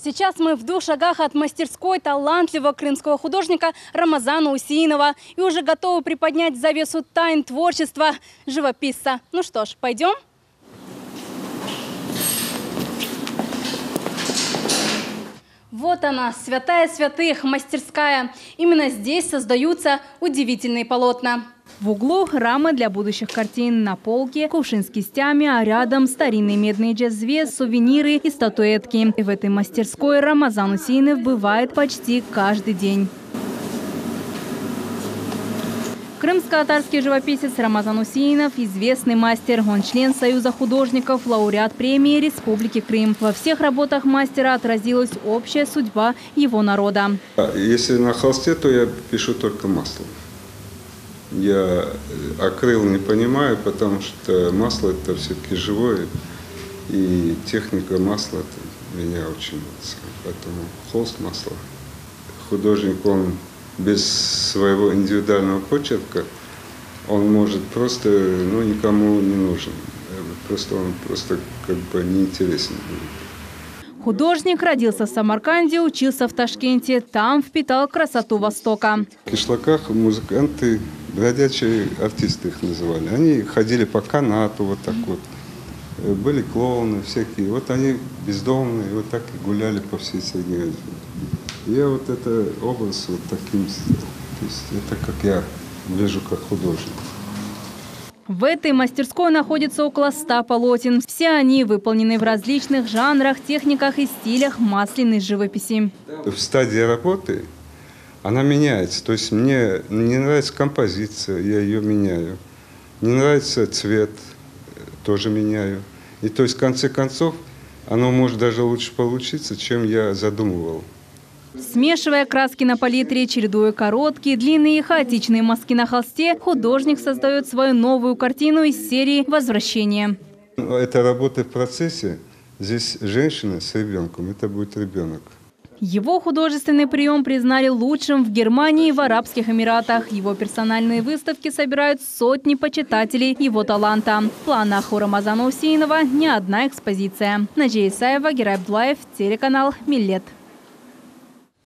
Сейчас мы в 2 шагах от мастерской талантливого крымского художника Рамазана Усеинова и уже готовы приподнять завесу тайн творчества живописца. Ну что ж, пойдем? Вот она, святая святых, мастерская. Именно здесь создаются удивительные полотна. В углу рамы для будущих картин, на полке кувшин с кистями, а рядом старинные медные джезве, сувениры и статуэтки. И в этой мастерской Рамазан Усеинов бывает почти каждый день. Крымско-татарский живописец Рамазан Усеинов – известный мастер. Он член Союза художников, лауреат премии Республики Крым. Во всех работах мастера отразилась общая судьба его народа. Если на холсте, то я пишу только маслом. Я акрил не понимаю, потому что масло – это все-таки живое. И техника масла меня очень нравится. Поэтому холст, масло. Художник, он без своего индивидуального почерка, он может просто, никому не нужен. Он просто как бы неинтересен будет. Художник родился в Самарканде, учился в Ташкенте. Там впитал красоту Востока. В кишлаках музыканты, бродячие артисты их называли. Они ходили по канату вот так вот. Были клоуны всякие. Вот они бездомные, вот так и гуляли по всей Средней Азии. Я вот это образ вот таким, то есть это как я вижу как художник. В этой мастерской находится около 100 полотен. Все они выполнены в различных жанрах, техниках и стилях масляной живописи. В стадии работы она меняется. То есть мне не нравится композиция, я ее меняю. Не нравится цвет, тоже меняю. И то есть в конце концов оно может даже лучше получиться, чем я задумывал. Смешивая краски на палитре, чередуя короткие, длинные и хаотичные мазки на холсте, художник создает свою новую картину из серии «Возвращение». Это работа в процессе. Здесь женщина с ребенком, это будет ребенок. Его художественный прием признали лучшим в Германии и в Арабских Эмиратах. Его персональные выставки собирают сотни почитателей его таланта. В планах у Рамазана Усеинова не одна экспозиция. Наджия Исаева, Герай Абдулаев, телеканал «Миллет».